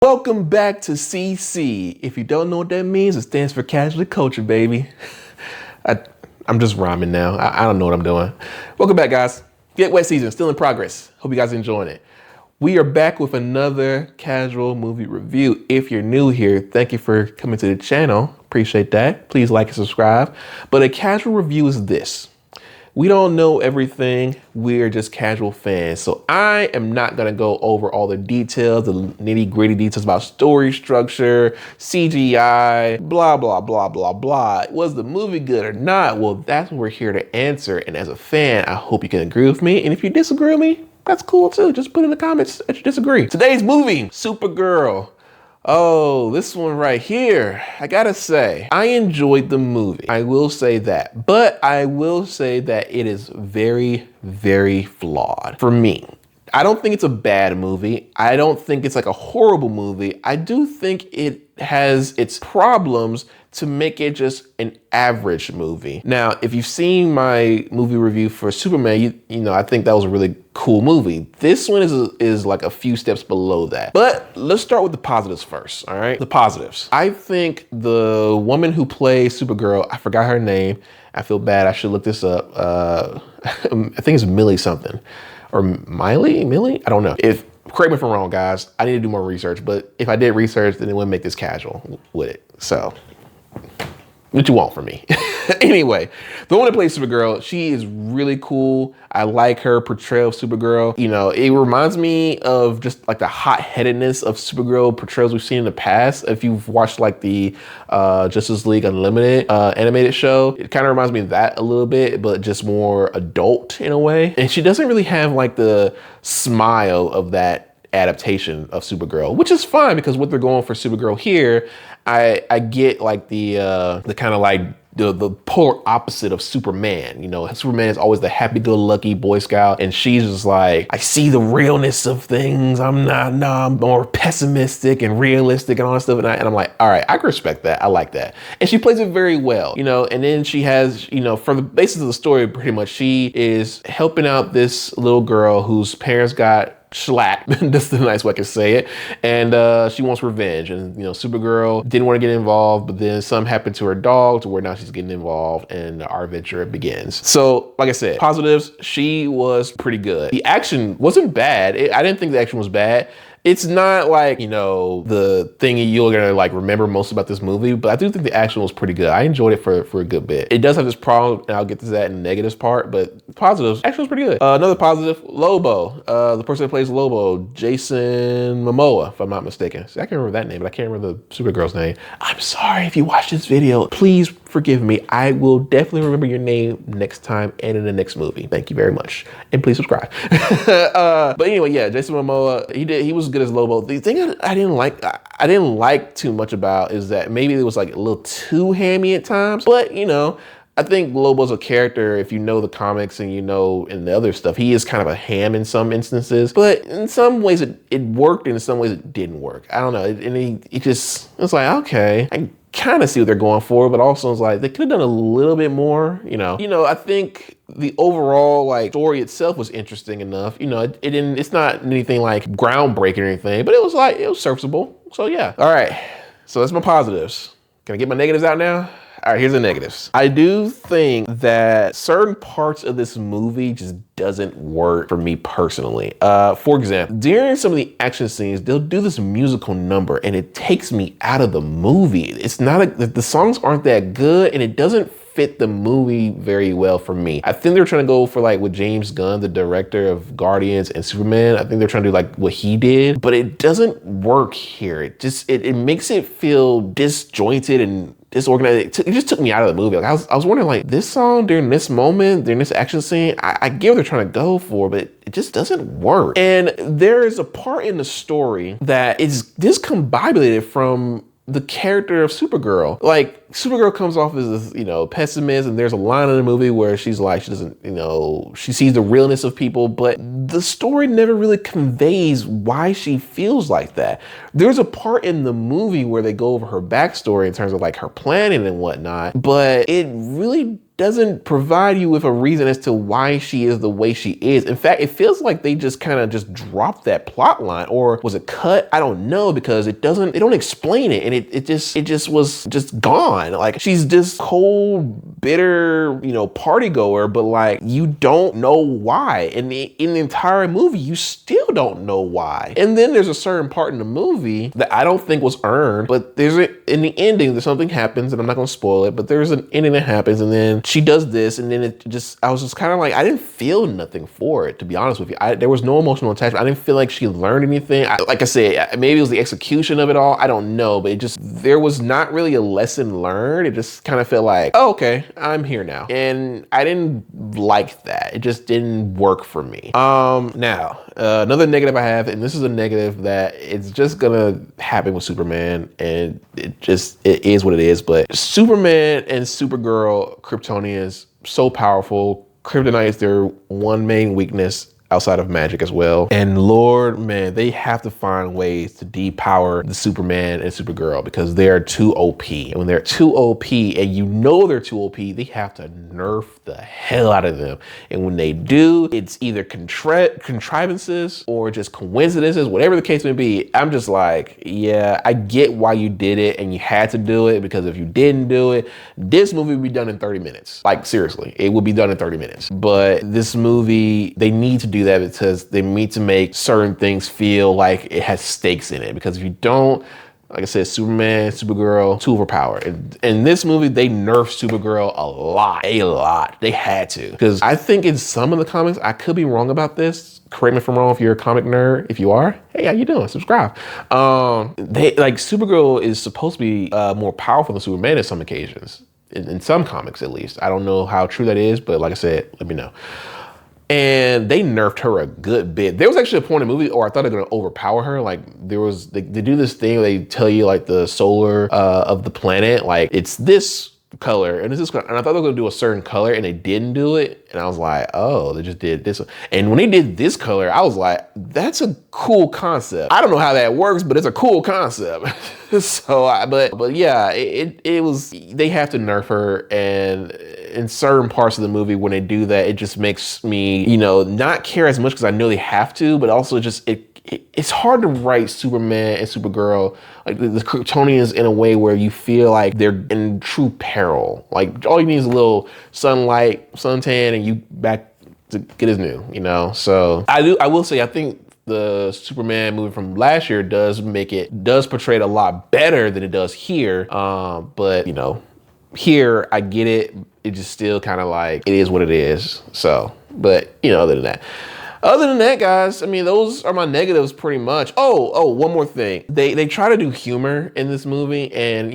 Welcome back to CC. If you don't know what that means, it stands for Casually Culture, baby. I'm just rhyming now. I don't know what I'm doing. Welcome back, guys. Get Wet season, still in progress. Hope you guys are enjoying it. We are back with another casual movie review. If you're new here, thank you for coming to the channel. Appreciate that. Please like and subscribe. But a casual review is this. We don't know everything. We're just casual fans. So I am not going to go over all the details, the nitty gritty details about story structure, CGI, blah, blah, blah, blah, blah. Was the movie good or not? Well, that's what we're here to answer. And as a fan, I hope you can agree with me. And if you disagree with me, that's cool too. Just put in the comments that you disagree. Today's movie, Supergirl. Oh, this one right here. I gotta say, I enjoyed the movie. I will say that. But I will say that it is very, very flawed for me. I don't think it's a bad movie. I don't think it's like a horrible movie. I do think it has its problems to make it just an average movie. Now, if you've seen my movie review for Superman, you know, I think that was a really cool movie. This one is like a few steps below that. But let's start with the positives first, all right? The positives. I think the woman who plays Supergirl, I forgot her name. I feel bad, I should look this up. I think it's Millie something. Or Millie? I don't know. Correct me if I'm wrong, guys. I need to do more research, but if I did research, then it wouldn't make this casual, would it? So, what you want from me? Anyway, the one that plays Supergirl, she is really cool. I like her portrayal of Supergirl. You know, it reminds me of just like the hot-headedness of Supergirl portrayals we've seen in the past. If you've watched like the Justice League Unlimited animated show, it kind of reminds me of that a little bit, but just more adult in a way. And she doesn't really have like the smile of that adaptation of Supergirl, which is fine because what they're going for Supergirl here, I get like the kind of like the polar opposite of Superman. You know, Superman is always the happy-go-lucky Boy Scout, and she's just like, I see the realness of things. I'm more pessimistic and realistic and all that stuff. And I'm like, all right, I can respect that. I like that. And she plays it very well, you know, and then she has, you know, for the basis of the story, pretty much she is helping out this little girl whose parents got shellacked. That's the nice way I can say it. And she wants revenge. And, you know, Supergirl didn't want to get involved, but then something happened to her dog to where now she's getting involved and our adventure begins. So, like I said, positives, she was pretty good. The action wasn't bad. I didn't think the action was bad. It's not like, you know, the thing you're gonna like remember most about this movie, but I do think the action was pretty good. I enjoyed it for a good bit. It does have this problem, and I'll get to that in the negatives part, but positives, action was pretty good. Another positive, Lobo. The person that plays Lobo, Jason Momoa, if I'm not mistaken. See, I can remember that name, but I can't remember the Supergirl's name. I'm sorry if you watch this video. Please forgive me. I will definitely remember your name next time and in the next movie. Thank you very much. And please subscribe. But anyway, yeah, Jason Momoa, he was good as Lobo. The thing I didn't like too much about is that maybe it was like a little too hammy at times, but you know, I think Lobo's a character, if you know the comics and you know in the other stuff, he is kind of a ham in some instances, but in some ways it worked and in some ways it didn't work. I don't know. It's like, okay, I kind of see what they're going for, but also it's like they could have done a little bit more, you know. I think the overall like story itself was interesting enough. You know, it's not anything like groundbreaking or anything, but it was serviceable. So yeah. All right. So that's my positives. Can I get my negatives out now? All right, here's the negatives. I do think that certain parts of this movie just doesn't work for me personally. For example, during some of the action scenes, they'll do this musical number and it takes me out of the movie. It's not, the songs aren't that good and it doesn't fit the movie very well for me. I think they're trying to go for like with James Gunn, the director of Guardians and Superman. I think they're trying to do like what he did, but it doesn't work here. It makes it feel disjointed and disorganized. It just took me out of the movie. Like I was wondering, like, this song during this moment, during this action scene, I get what they're trying to go for, but it just doesn't work. And there is a part in the story that is discombobulated from the character of Supergirl. Like, Supergirl comes off as this, you know, pessimist, and there's a line in the movie where she's like, she doesn't, you know, she sees the realness of people, but the story never really conveys why she feels like that. There's a part in the movie where they go over her backstory in terms of like her planning and whatnot, but it really doesn't provide you with a reason as to why she is the way she is. In fact, it feels like they just kind of just dropped that plot line, or was it cut? I don't know, because they don't explain it, and it just was just gone. Like, she's just cold, bitter, party goer, but like, you don't know why. And in the entire movie, you still don't know why. And then there's a certain part in the movie that I don't think was earned, but in the ending, there's something happens, and I'm not gonna spoil it, but there's an ending that happens, and then she does this, and then I was just kind of like, I didn't feel nothing for it, to be honest with you. There was no emotional attachment. I didn't feel like she learned anything. Like I said, maybe it was the execution of it all. I don't know, but there was not really a lesson learned. It just kind of felt like, oh, okay, I'm here now. And I didn't like that. It just didn't work for me. Now, another negative I have, and this is a negative that it's just gonna happen with Superman, and it is what it is, but Superman and Supergirl, Kryptonians, so powerful. Kryptonite is their one main weakness outside of magic as well. And Lord, man, they have to find ways to depower the Superman and Supergirl, because they're too OP. And when they're too OP, and they're too OP, they have to nerf the hell out of them. And when they do, it's either contrivances or just coincidences, whatever the case may be. I'm just like, yeah, I get why you did it, and you had to do it, because if you didn't do it, this movie would be done in 30 minutes. Like, seriously, it would be done in 30 minutes. But this movie, they need to do that because they need to make certain things feel like it has stakes in it. Because if you don't, like I said, Superman, Supergirl, too overpowered. In this movie, they nerfed Supergirl a lot. They had to. Because I think in some of the comics, I could be wrong about this. Correct me if I'm wrong if you're a comic nerd. If you are, hey, how you doing? Subscribe. Supergirl is supposed to be more powerful than Superman in some occasions. In some comics, at least. I don't know how true that is, but like I said, let me know. And they nerfed her a good bit. There was actually a point in the movie, or I thought they were gonna overpower her. Like, they do this thing where they tell you like the solar of the planet, like it's this color and it's this color. And I thought they were gonna do a certain color, and they didn't do it. And I was like, oh, they just did this. And when they did this color, I was like, that's a cool concept. I don't know how that works, but it's a cool concept. But yeah, it was, they have to nerf her. And in certain parts of the movie, when they do that, it just makes me, not care as much, because I know they have to, but also just, it's hard to write Superman and Supergirl, like the Kryptonians, in a way where you feel like they're in true peril. Like, all you need is a little sunlight, suntan, and you back to get as new, So I will say, I think the Superman movie from last year does portray it a lot better than it does here. But here I get it. It just still kind of like, it is what it is. So, but other than that, guys, I mean, those are my negatives pretty much. Oh, one more thing. They try to do humor in this movie, and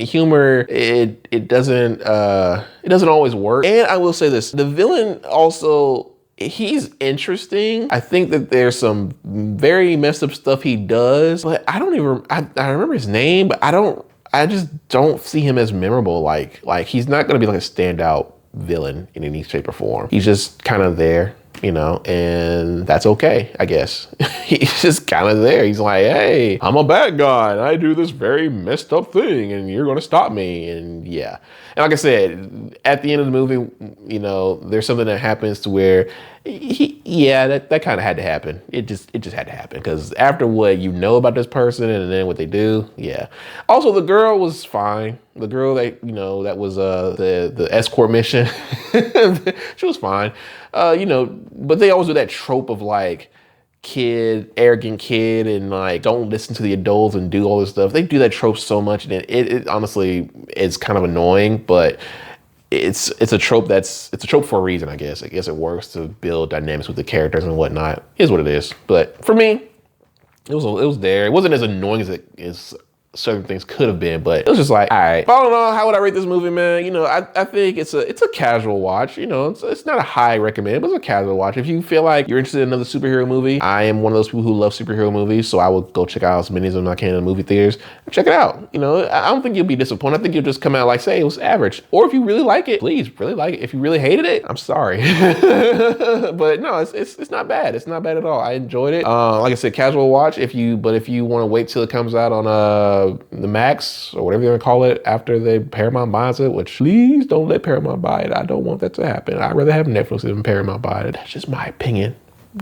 humor, it doesn't always work. And I will say this, the villain also, he's interesting. I think that there's some very messed up stuff he does, but I remember his name, but I just don't see him as memorable. Like he's not gonna be like a standout villain in any shape or form. He's just kind of there, and that's okay, I guess. He's just kind of there. He's like, hey, I'm a bad guy, and I do this very messed up thing, and you're gonna stop me, and yeah. And like I said, at the end of the movie, there's something that happens to where that kind of had to happen. It just had to happen, because after what about this person and then what they do, yeah. Also, the girl was fine. The girl that that was the escort mission, she was fine. But they always do that trope of like arrogant kid, and like don't listen to the adults and do all this stuff. They do that trope so much, and it honestly is kind of annoying, but it's a trope for a reason, I guess. I guess it works to build dynamics with the characters and whatnot. Is what it is. But for me, it was there. It wasn't as annoying as certain things could have been, but it was just like, all right. All in all, how would I rate this movie, man? I think it's a casual watch. It's not a high recommend, but it's a casual watch. If you feel like you're interested in another superhero movie, I am one of those people who love superhero movies, so I will go check out as many of them as I can in the movie theaters. Check it out. I don't think you'll be disappointed. I think you'll just come out like, say, it was average. Or if you really like it, please, really like it. If you really hated it, I'm sorry. But no, it's not bad. It's not bad at all. I enjoyed it. Like I said, casual watch. If you want to wait till it comes out on the Max or whatever you want to call it after Paramount buys it, which please don't let Paramount buy it. I don't want that to happen. I'd rather have Netflix than Paramount buy it. That's just my opinion.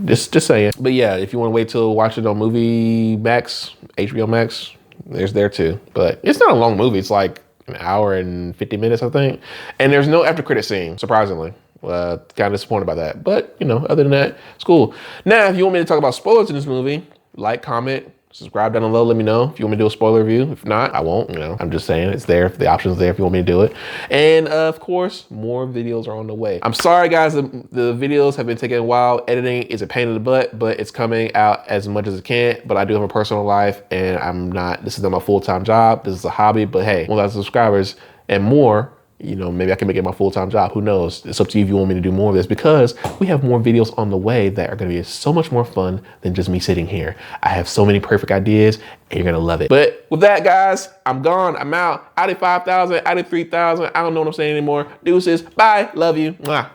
Just saying. But yeah, if you want to wait till watch it on Movie Max, HBO Max, there's there too. But it's not a long movie. It's like an hour and 50 minutes, I think. And there's no after credit scene, surprisingly. Kind of disappointed by that. But, you know, other than that, it's cool. Now, if you want me to talk about spoilers in this movie, like, comment, subscribe down below. Let me know if you want me to do a spoiler review. If not, I won't. You know, I'm just saying it's there. The option's there if you want me to do it. And of course, more videos are on the way. I'm sorry, guys. The videos have been taking a while. Editing is a pain in the butt, but it's coming out as much as it can. But I do have a personal life, and this is not my full-time job. This is a hobby. But hey, 1,000 subscribers and more, you know, maybe I can make it my full-time job. Who knows? It's up to you if you want me to do more of this, because we have more videos on the way that are going to be so much more fun than just me sitting here. I have so many perfect ideas and you're going to love it. But with that, guys, I'm gone. I'm out. Out of 5,000, out of 3,000. I don't know what I'm saying anymore. Deuces. Bye. Love you. Mwah.